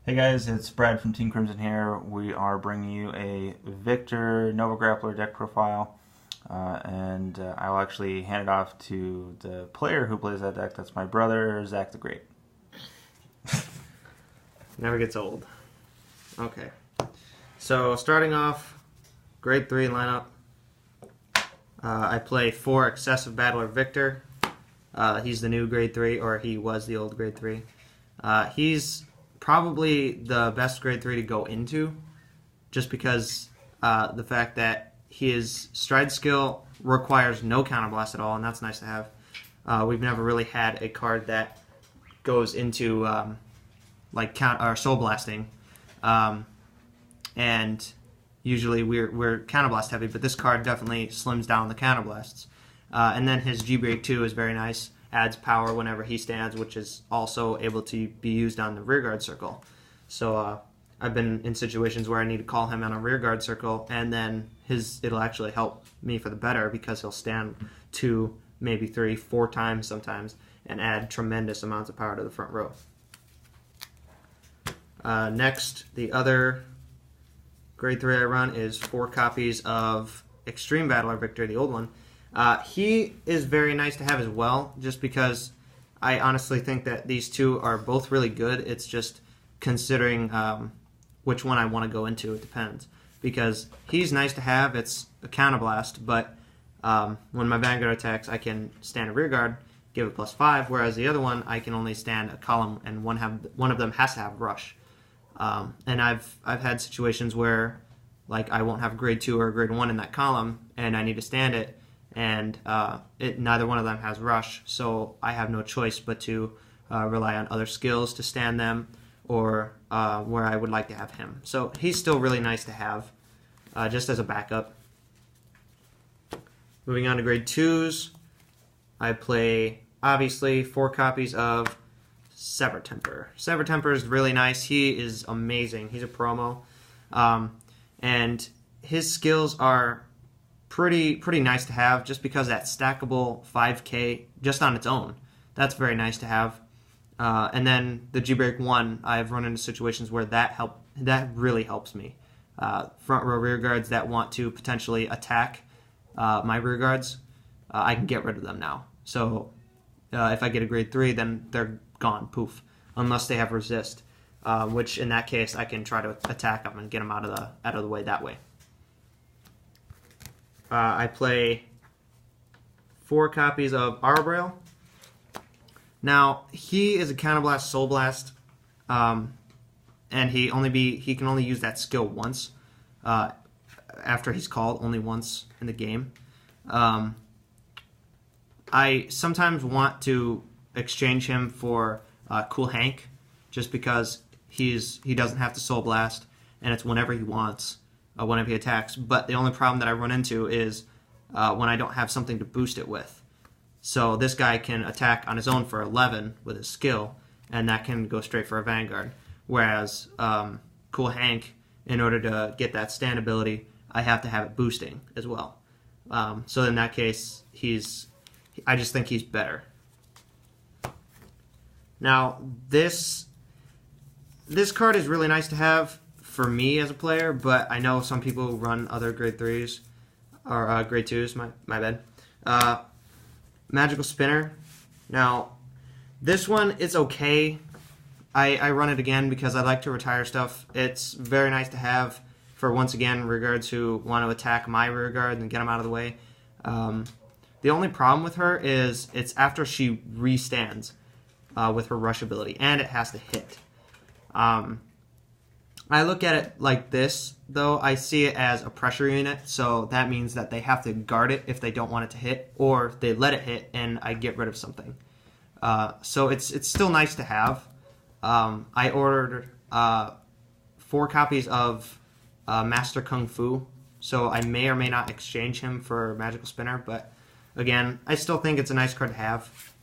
Hey guys, it's Brad from Team Crimson here. We are bringing you a Victor Nova Grappler deck profile, and I will actually hand it off to the player who plays that deck. That's my brother, Zach the Great. Never gets old. Okay. So starting off, grade 3 lineup. I play 4 Excessive Battler Victor. He's the new grade 3, or he was the old grade 3. He's probably the best grade 3 to go into, just because the fact that his stride skill requires no counterblast at all, and that's nice to have. We've never really had a card that goes into like soul blasting, and usually we're counterblast heavy, but this card definitely slims down the counterblasts. And then his G break 2 is very nice, adds power whenever he stands, which is also able to be used on the rearguard circle. So I've been in situations where I need to call him on a rearguard circle, and then it'll actually help me for the better, because he'll stand 2, maybe 3, 4 times sometimes and add tremendous amounts of power to the front row. Next, the other grade 3 I run is 4 copies of Extreme Battler Victor, the old one. He is very nice to have as well, just because I honestly think that these two are both really good. It's just considering which one I want to go into. It depends, because he's nice to have. It's a counterblast, but when my Vanguard attacks, I can stand a rearguard, give it +5, whereas the other one I can only stand a column, and one of them has to have rush. And I've had situations where, like, I won't have grade 2 or grade 1 in that column, and I need to stand it, and neither one of them has rush, so I have no choice but to rely on other skills to stand them, or where I would like to have him. So he's still really nice to have, just as a backup. Moving on to grade 2s, I play, obviously, 4 copies of Sever Temper. Sever Temper is really nice. He is amazing. He's a promo, and his skills are pretty nice to have, just because that stackable 5k just on its own, that's very nice to have. And then the G-Break 1, I've run into situations where that really helps me. Front row rear guards that want to potentially attack my rear guards, I can get rid of them now. So if I get a grade 3, then they're gone, poof, unless they have resist, which in that case I can try to attack them and get them out of the way that way. I play 4 copies of Arbrail. Now, he is a counterblast soul blast, and he can only use that skill once after he's called, only once in the game. I sometimes want to exchange him for Cool Hank, just because he doesn't have to soul blast, and it's whenever he wants. Whenever he attacks, but the only problem that I run into is when I don't have something to boost it with. So this guy can attack on his own for 11 with his skill, and that can go straight for a Vanguard. Whereas Cool Hank, in order to get that stand ability, I have to have it boosting as well. So in that case, I just think he's better. Now this card is really nice to have for me as a player, but I know some people run other grade 3s, or grade 2s, my bad. Magical Spinner. Now, this one, it's okay. I run it again because I like to retire stuff. It's very nice to have for, once again, rearguards who want to attack my rearguard and get them out of the way. The only problem with her is it's after she restands with her rush ability, and it has to hit. I look at it like this, though. I see it as a pressure unit, so that means that they have to guard it if they don't want it to hit, or they let it hit and I get rid of something. So it's still nice to have. I ordered 4 copies of Master Kung Fu, so I may or may not exchange him for Magical Spinner, but again, I still think it's a nice card to have.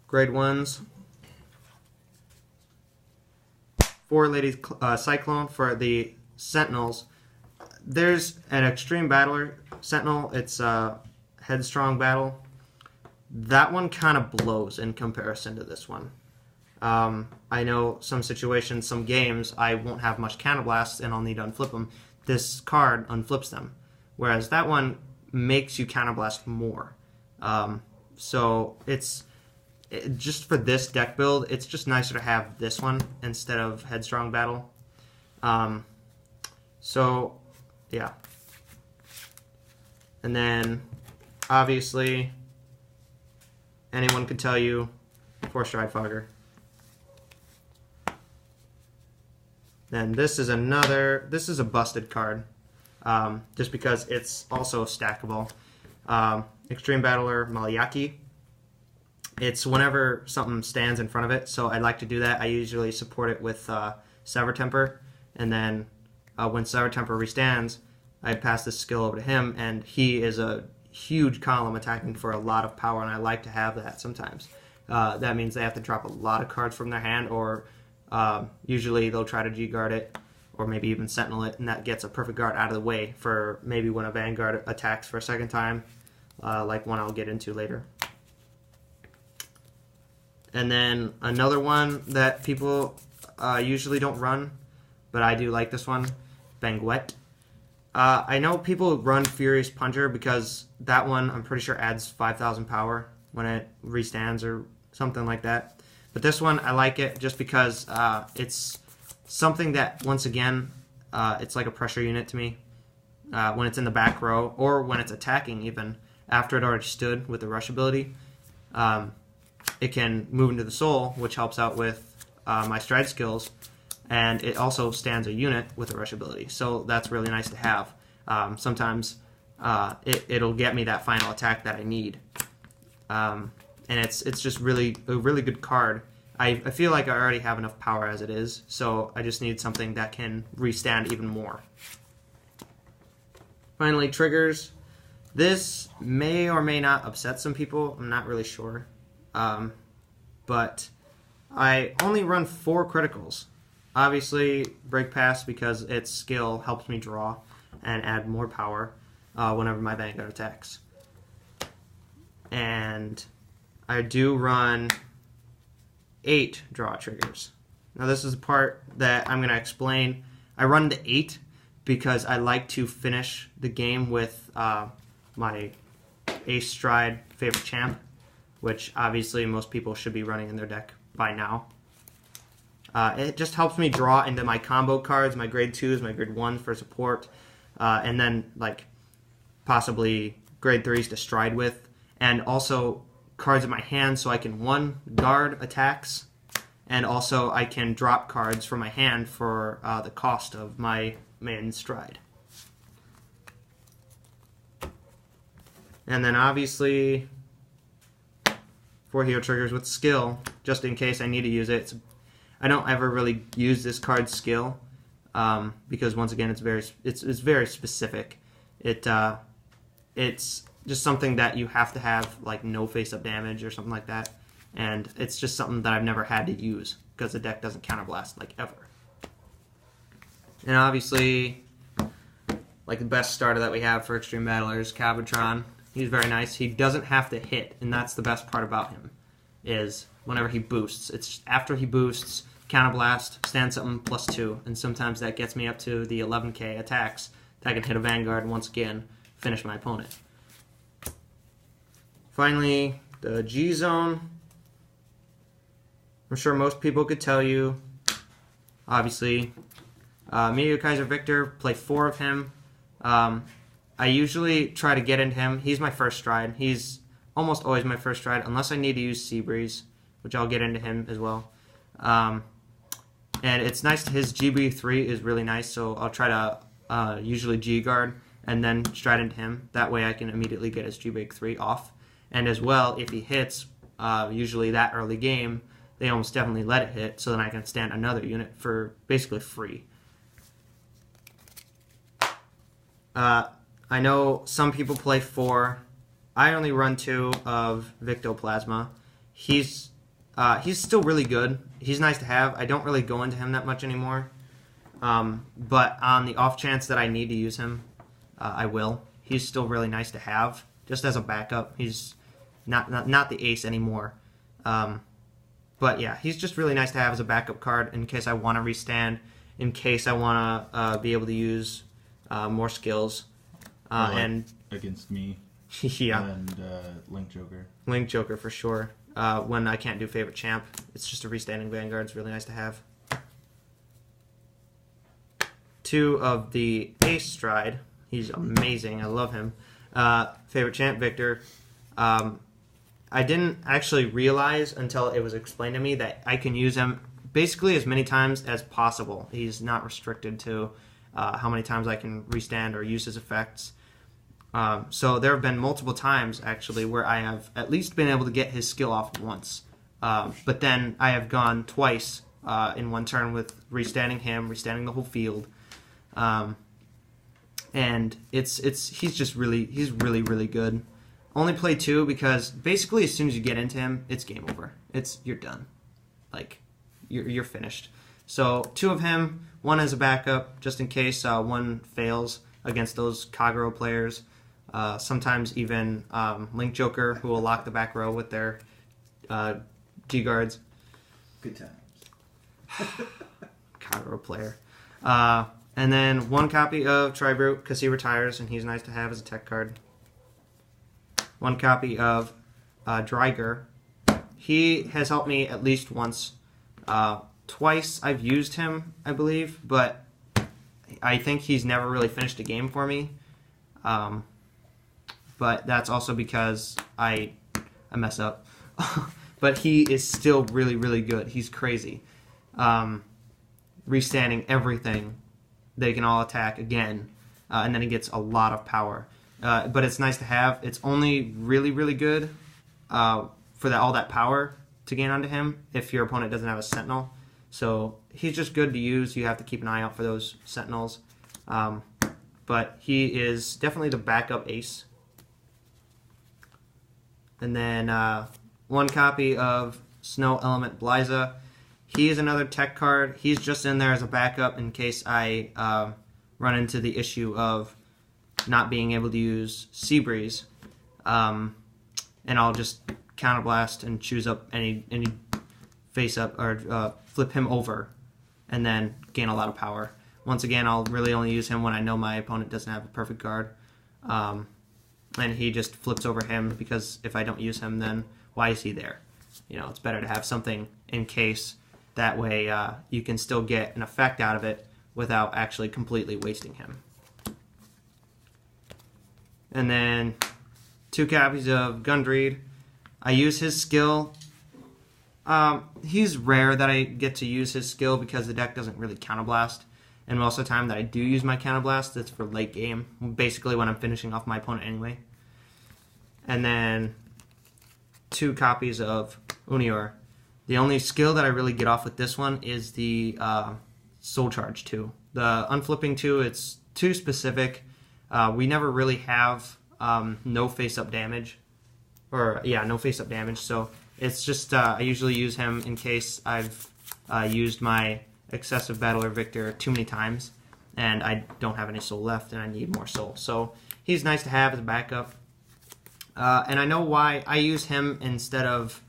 Grade 1s. 4 Ladies Cyclone for the Sentinels. There's an Extreme Battler Sentinel. It's Headstrong Battle. That one kind of blows in comparison to this one. I know some situations, some games, I won't have much counterblast and I'll need to unflip them. This card unflips them, whereas that one makes you counterblast more. So just for this deck build, it's just nicer to have this one instead of Headstrong Battle. So yeah, and then obviously anyone could tell you 4 Stride Fogger. Then this is a busted card, just because it's also stackable. Extreme Battler Maliaki. It's whenever something stands in front of it, so I like to do that. I usually support it with Sever Temper, and then when Sever Temper restands, I pass this skill over to him, and he is a huge column attacking for a lot of power, and I like to have that sometimes. That means they have to drop a lot of cards from their hand, or usually they'll try to G-guard it, or maybe even Sentinel it, and that gets a perfect guard out of the way for maybe when a Vanguard attacks for a second time, like one I'll get into later. And then another one that people usually don't run, but I do like this one, Vanguard. I know people run Furious Puncher because that one I'm pretty sure adds 5,000 power when it restands or something like that. But this one, I like it just because it's something that, once again, it's like a pressure unit to me. When it's in the back row, or when it's attacking even, after it already stood with the rush ability, it can move into the soul, which helps out with my stride skills, and it also stands a unit with a rush ability. So that's really nice to have. Sometimes it'll get me that final attack that I need. And it's just a really good card. I feel like I already have enough power as it is, so I just need something that can restand even more. Finally, triggers. This may or may not upset some people. I'm not really sure. But I only run 4 criticals. Obviously, Break Pass, because its skill helps me draw and add more power whenever my Vanguard attacks. And I do run 8 draw triggers. Now this is the part that I'm going to explain. I run the 8 because I like to finish the game with my Ace Stride favorite champ, which obviously most people should be running in their deck by now. It just helps me draw into my combo cards, my grade 2s, my grade 1s for support, and then like possibly grade 3s to stride with, and also cards in my hand so I can, 1, guard attacks, and also I can drop cards from my hand for the cost of my main stride. And then obviously 4 hero triggers with skill, just in case I need to use it. I don't ever really use this card's skill because once again it's very specific. It's just something that you have to have, like no face-up damage or something like that, and it's just something that I've never had to use because the deck doesn't counterblast like ever. And obviously, like the best starter that we have for Extreme Battlers, Cabatron. He's very nice. He doesn't have to hit, and that's the best part about him, is whenever he boosts. It's after he boosts, counterblast, stand something +2, and sometimes that gets me up to the 11k attacks that I can hit a Vanguard and once again finish my opponent. Finally, the G Zone. I'm sure most people could tell you. Obviously, Meteor Kaiser Victor, play 4 of him. I usually try to get into him. He's my first stride. He's almost always my first stride, unless I need to use Seabreeze, which I'll get into him as well. And it's nice. His GB3 is really nice, so I'll try to usually G-guard and then stride into him. That way I can immediately get his GB3 off. And as well, if he hits, usually that early game, they almost definitely let it hit, so then I can stand another unit for basically free. I know some people play 4. I only run 2 of Victoplasma. He's still really good. He's nice to have. I don't really go into him that much anymore. But on the off chance that I need to use him, I will. He's still really nice to have, just as a backup. He's not the ace anymore. But yeah, he's just really nice to have as a backup card in case I want to restand, in case I want to be able to use more skills. And against me. Yeah. And Link Joker. Link Joker for sure. When I can't do favorite champ, it's just a restanding Vanguard. It's really nice to have. 2 of the Ace Stride. He's amazing. I love him. Favorite champ Victor. I didn't actually realize until it was explained to me that I can use him basically as many times as possible. He's not restricted to how many times I can restand or use his effects. So there have been multiple times, actually, where I have at least been able to get his skill off once. But then I have gone twice in one turn with restanding him, restanding the whole field. And he's really, really good. Only play 2 because basically as soon as you get into him, it's game over. You're done. Like, you're finished. So 2 of him, 1 as a backup, just in case one fails against those Kagero players. Sometimes even Link Joker, who will lock the back row with their G-guards. Good times. Kagero player. And then 1 copy of Tribrute, because he retires, and he's nice to have as a tech card. 1 copy of Dryger. He has helped me at least once. Twice I've used him, I believe, but I think he's never really finished a game for me. But that's also because I mess up. But he is still really, really good. He's crazy. Restanding everything. They can all attack again. And then he gets a lot of power. But it's nice to have. It's only really, really good for all that power to gain onto him if your opponent doesn't have a Sentinel. So he's just good to use. You have to keep an eye out for those Sentinels. But he is definitely the backup ace. And then 1 copy of Snow Element Blyza. He is another tech card. He's just in there as a backup in case I run into the issue of not being able to use Seabreeze. And I'll just counterblast and choose up any face up or flip him over and then gain a lot of power. Once again, I'll really only use him when I know my opponent doesn't have a perfect guard. And he just flips over him because if I don't use him, then why is he there? You know, it's better to have something in case. That way you can still get an effect out of it without actually completely wasting him. And then 2 copies of Gundreed. I use his skill. He's rare that I get to use his skill because the deck doesn't really counterblast. And most of the time that I do use my counterblast, it's for late game, basically when I'm finishing off my opponent anyway. And then 2 copies of Unior. The only skill that I really get off with this one is the Soul Charge 2. The Unflipping 2, it's too specific. We never really have no face-up damage. No face-up damage. So it's just, I usually use him in case I've used my excessive Battler Victor too many times and I don't have any soul left and I need more soul. So he's nice to have as a backup. And I know why I use him instead of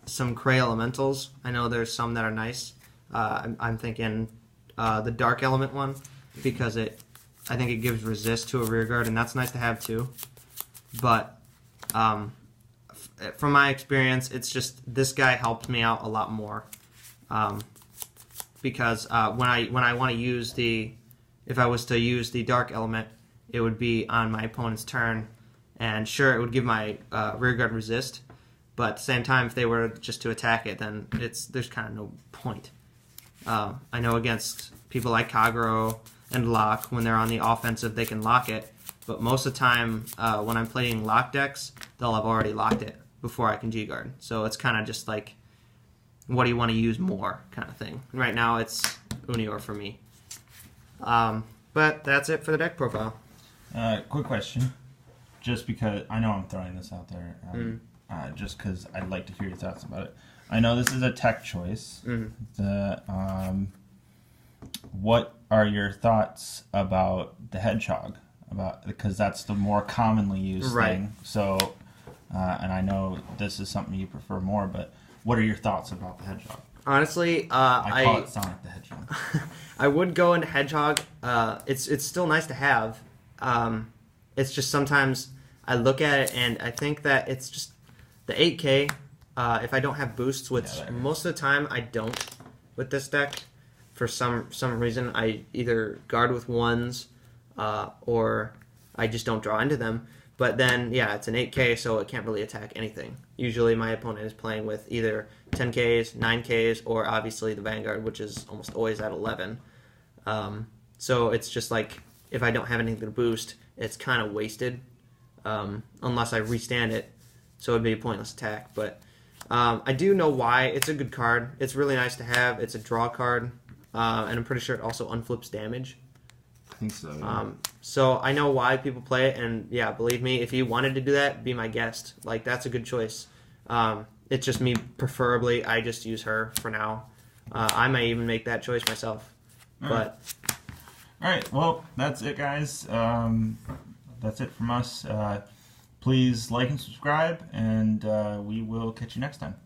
some Cray Elementals. I know there's some that are nice. I'm thinking the Dark Element one because I think it gives resist to a rear guard, and that's nice to have too. But from my experience, it's just this guy helped me out a lot more. Because when I want to use if I was to use the Dark Element, it would be on my opponent's turn, and sure, it would give my rear guard resist, but at the same time, if they were just to attack it, then there's kind of no point. I know against people like Kagero and Lock, when they're on the offensive, they can lock it, but most of the time, when I'm playing lock decks, they'll have already locked it before I can G-guard. So it's kind of just like, what do you want to use more kind of thing. Right now, it's Unior for me. But that's it for the deck profile. Quick question. Just because I know I'm throwing this out there, just because I'd like to hear your thoughts about it. I know this is a tech choice. What are your thoughts about the Hedgehog? Because that's the more commonly used thing. So, and I know this is something you prefer more, but what are your thoughts about the Hedgehog? Honestly, I call it Sonic the Hedgehog. I would go into Hedgehog. It's still nice to have. It's just sometimes I look at it and I think that it's just the 8K. If I don't have boosts, which most of the time I don't with this deck, for some reason I either guard with ones or I just don't draw into them. But then, yeah, it's an 8K, so it can't really attack anything. Usually my opponent is playing with either 10Ks, 9Ks, or obviously the Vanguard, which is almost always at 11. So it's just like, if I don't have anything to boost, it's kind of wasted, unless I restand it, so it would be a pointless attack. But I do know why. It's a good card. It's really nice to have. It's a draw card, and I'm pretty sure it also unflips damage. I think so. Yeah. So I know why people play it, and yeah, believe me, if you wanted to do that, be my guest. Like, that's a good choice. It's just me, preferably, I just use her for now. I might even make that choice myself. All right, well, that's it, guys. That's it from us. Please like and subscribe, and we will catch you next time.